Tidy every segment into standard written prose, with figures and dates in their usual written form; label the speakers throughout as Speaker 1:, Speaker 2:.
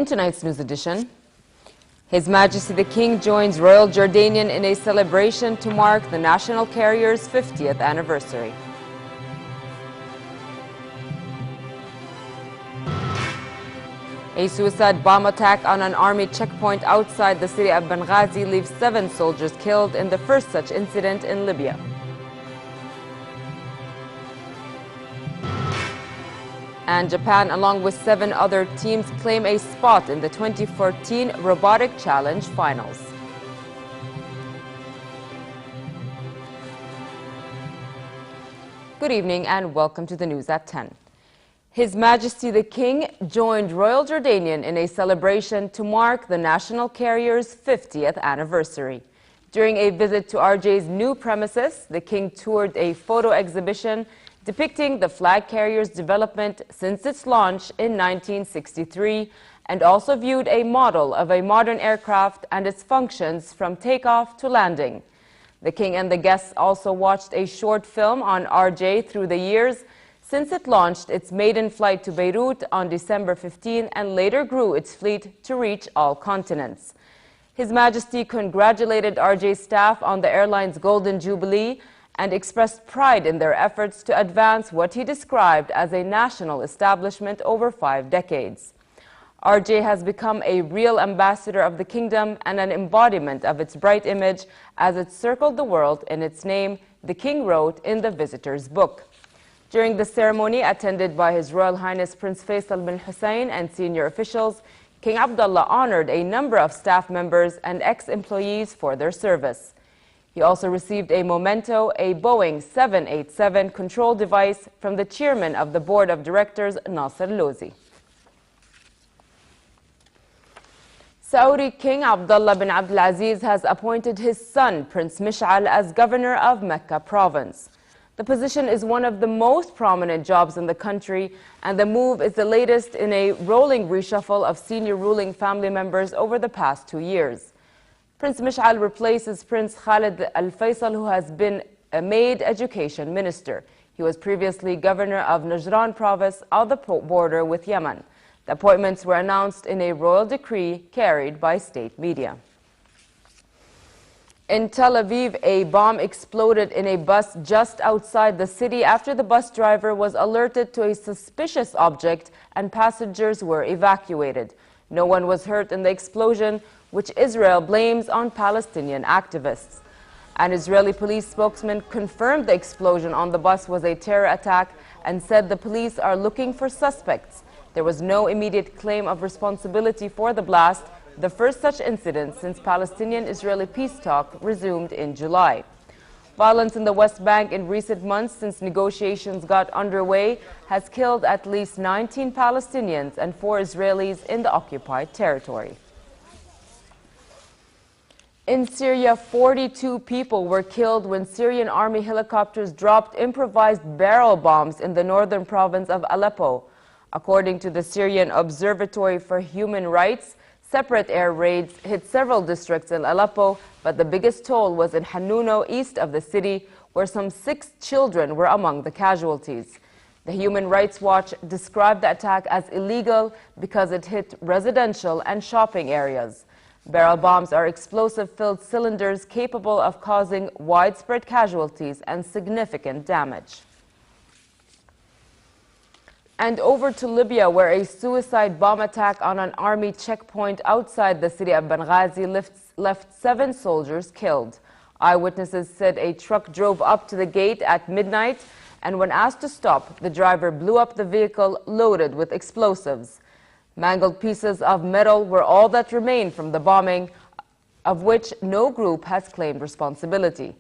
Speaker 1: In tonight's news edition, His Majesty the King joins Royal Jordanian in a celebration to mark the national carrier's 50th anniversary. A suicide bomb attack on an army checkpoint outside the city of Benghazi leaves 7 soldiers killed in the first such incident in Libya. And Japan, along with 7 other teams, claim a spot in the 2014 Robotic Challenge finals. Good evening and welcome to the news at 10. His Majesty the King joined Royal Jordanian in a celebration to mark the national carrier's 50th anniversary. During a visit to RJ's new premises, the King toured a photo exhibition depicting the flag carrier's development since its launch in 1963, and also viewed a model of a modern aircraft and its functions from takeoff to landing. The King and the guests also watched a short film on RJ through the years since it launched its maiden flight to Beirut on December 15 and later grew its fleet to reach all continents. His Majesty congratulated RJ's staff on the airline's Golden Jubilee and expressed pride in their efforts to advance what he described as a national establishment over 5 decades. RJ has become a real ambassador of the kingdom and an embodiment of its bright image as it circled the world in its name, the King wrote in the visitor's book. During the ceremony, attended by His Royal Highness Prince Faisal bin Hussein and senior officials, King Abdullah honored a number of staff members and ex-employees for their service. He also received a memento, a Boeing 787 control device from the chairman of the board of directors, Nasser Lozi. Saudi King Abdullah bin Abdulaziz has appointed his son, Prince Mish'al, as governor of Mecca province. The position is one of the most prominent jobs in the country, and the move is the latest in a rolling reshuffle of senior ruling family members over the past 2 years. Prince Mish'al replaces Prince Khalid Al Faisal, who has been made education minister. He was previously governor of Najran province on the border with Yemen. The appointments were announced in a royal decree carried by state media. In Tel Aviv, a bomb exploded in a bus just outside the city after the bus driver was alerted to a suspicious object and passengers were evacuated. No one was hurt in the explosion, which Israel blames on Palestinian activists. An Israeli police spokesman confirmed the explosion on the bus was a terror attack and said the police are looking for suspects. There was no immediate claim of responsibility for the blast, the first such incident since Palestinian-Israeli peace talk resumed in July. Violence in the West Bank in recent months since negotiations got underway has killed at least 19 Palestinians and 4 Israelis in the occupied territory. In Syria, 42 people were killed when Syrian army helicopters dropped improvised barrel bombs in the northern province of Aleppo. According to the Syrian Observatory for Human Rights, separate air raids hit several districts in Aleppo, but the biggest toll was in Hanouno, east of the city, where some 6 children were among the casualties. The Human Rights Watch described the attack as illegal because it hit residential and shopping areas. Barrel bombs are explosive-filled cylinders capable of causing widespread casualties and significant damage. And over to Libya, where a suicide bomb attack on an army checkpoint outside the city of Benghazi left 7 soldiers killed. Eyewitnesses said a truck drove up to the gate at midnight, and when asked to stop, the driver blew up the vehicle loaded with explosives. Mangled pieces of metal were all that remained from the bombing, of which no group has claimed responsibility.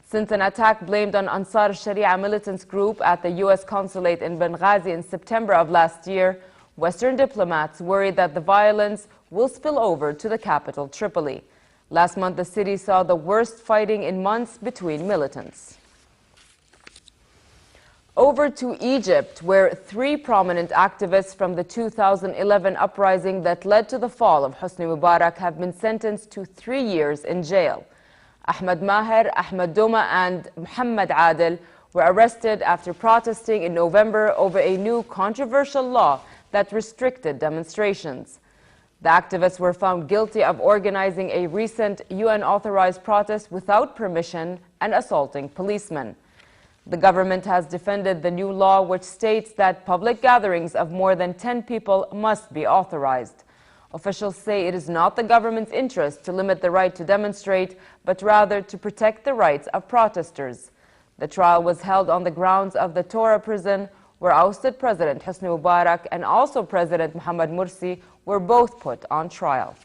Speaker 1: Since an attack blamed on Ansar Sharia militants group at the U.S. consulate in Benghazi in September of last year, Western diplomats worry that the violence will spill over to the capital, Tripoli. Last month, the city saw the worst fighting in months between militants. Over to Egypt, where 3 prominent activists from the 2011 uprising that led to the fall of Hosni Mubarak have been sentenced to 3 years in jail. Ahmed Maher, Ahmed Doma, and Muhammad Adel were arrested after protesting in November over a new controversial law that restricted demonstrations. The activists were found guilty of organizing a recent UN-authorized protest without permission and assaulting policemen. The government has defended the new law which states that public gatherings of more than 10 people must be authorized. Officials say it is not the government's interest to limit the right to demonstrate, but rather to protect the rights of protesters. The trial was held on the grounds of the Torah prison, where ousted President Hosni Mubarak and also President Mohamed Morsi were both put on trial.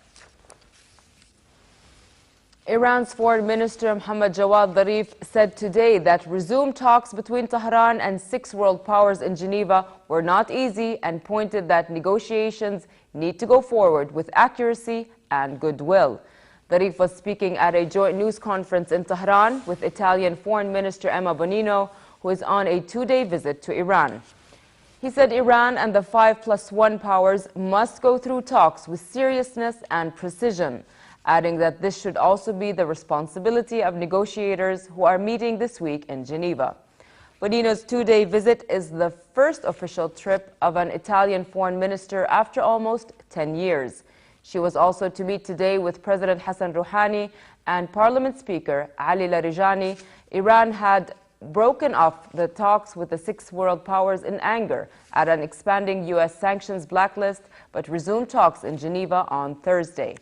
Speaker 1: Iran's Foreign Minister Mohammad Jawad Zarif said today that resumed talks between Tehran and 6 world powers in Geneva were not easy and pointed that negotiations need to go forward with accuracy and goodwill. Zarif was speaking at a joint news conference in Tehran with Italian Foreign Minister Emma Bonino, who is on a 2-day visit to Iran. He said Iran and the 5+1 powers must go through talks with seriousness and precision, adding that this should also be the responsibility of negotiators who are meeting this week in Geneva. Bonino's 2-day visit is the first official trip of an Italian foreign minister after almost 10 years. She was also to meet today with President Hassan Rouhani and Parliament Speaker Ali Larijani. Iran had broken off the talks with the 6 world powers in anger at an expanding U.S. sanctions blacklist, but resumed talks in Geneva on Thursday.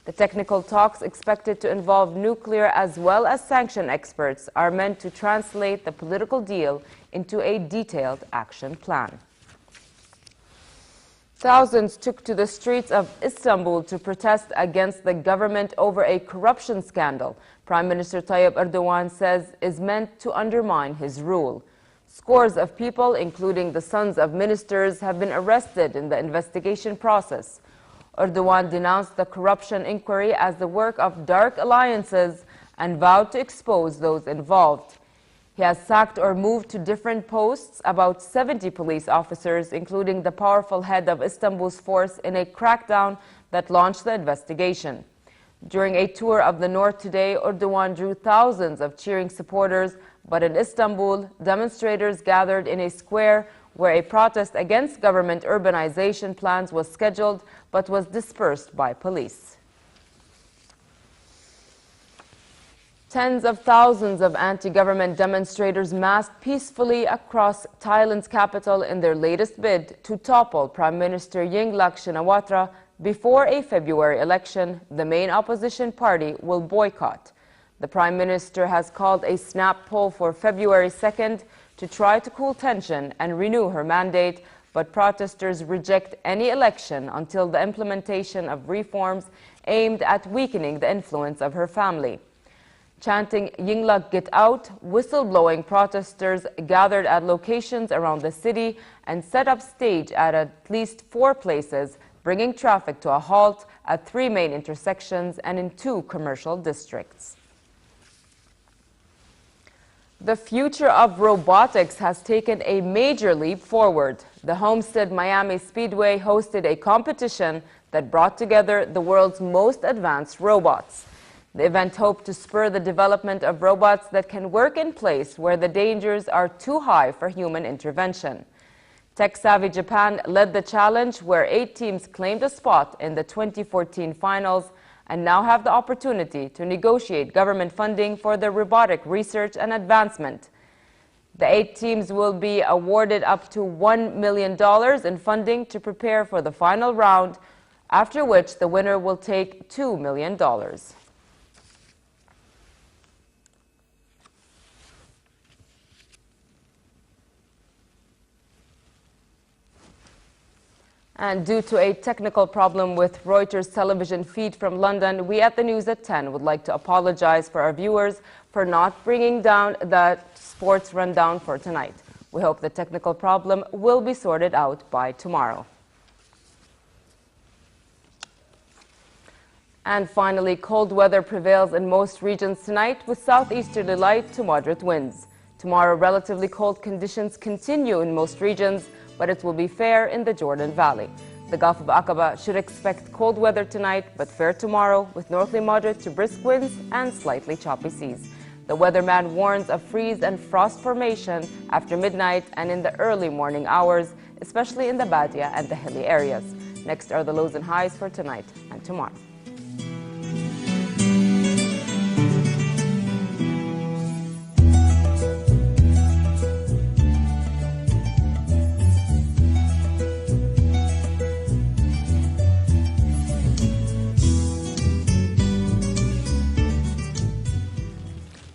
Speaker 1: The technical talks, expected to involve nuclear as well as sanction experts, are meant to translate the political deal into a detailed action plan. Thousands took to the streets of Istanbul to protest against the government over a corruption scandal Prime Minister Tayyip Erdogan says is meant to undermine his rule. Scores of people, including the sons of ministers, have been arrested in the investigation process. Erdogan denounced the corruption inquiry as the work of dark alliances and vowed to expose those involved. He has sacked or moved to different posts about 70 police officers, including the powerful head of Istanbul's force, in a crackdown that launched the investigation. During a tour of the north today, Erdogan drew thousands of cheering supporters, but in Istanbul, demonstrators gathered in a square where a protest against government urbanization plans was scheduled but was dispersed by police. Tens of thousands of anti-government demonstrators massed peacefully across Thailand's capital in their latest bid to topple Prime Minister Yingluck Shinawatra before a February election the main opposition party will boycott. The Prime Minister has called a snap poll for February 2nd to try to cool tension and renew her mandate, but protesters reject any election until the implementation of reforms aimed at weakening the influence of her family. Chanting "Yingluck, get out," whistleblowing protesters gathered at locations around the city and set up stage at least 4 places, bringing traffic to a halt at 3 main intersections and in 2 commercial districts. The future of robotics has taken a major leap forward. The Homestead Miami Speedway hosted a competition that brought together the world's most advanced robots. The event hoped to spur the development of robots that can work in place where the dangers are too high for human intervention. Tech-savvy Japan led the challenge, where 8 teams claimed a spot in the 2014 finals and now have the opportunity to negotiate government funding for their robotic research and advancement. The 8 teams will be awarded up to $1 million in funding to prepare for the final round, after which the winner will take $2 million. And due to a technical problem with Reuters television feed from London, we at the News at 10 would like to apologize for our viewers for not bringing down the sports rundown for tonight. We hope the technical problem will be sorted out by tomorrow. And finally, cold weather prevails in most regions tonight with southeasterly light to moderate winds. Tomorrow, relatively cold conditions continue in most regions, but it will be fair in the Jordan Valley. The Gulf of Aqaba should expect cold weather tonight, but fair tomorrow with northerly moderate to brisk winds and slightly choppy seas. The weatherman warns of freeze and frost formation after midnight and in the early morning hours, especially in the Badia and the hilly areas. Next are the lows and highs for tonight and tomorrow.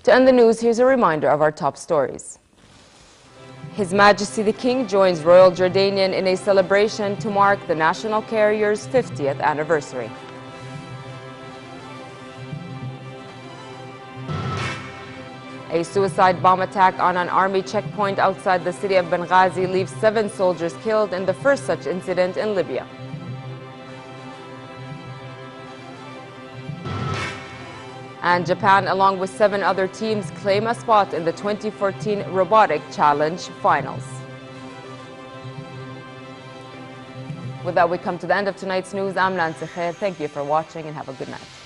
Speaker 1: To end the news, here's a reminder of our top stories. His Majesty the King joins Royal Jordanian in a celebration to mark the national carrier's 50th anniversary. A suicide bomb attack on an army checkpoint outside the city of Benghazi leaves 7 soldiers killed in the first such incident in Libya. And Japan, along with 7 other teams, claim a spot in the 2014 Robotic Challenge finals. With that, we come to the end of tonight's news. I'm Nancy Khair. Thank you for watching and have a good night.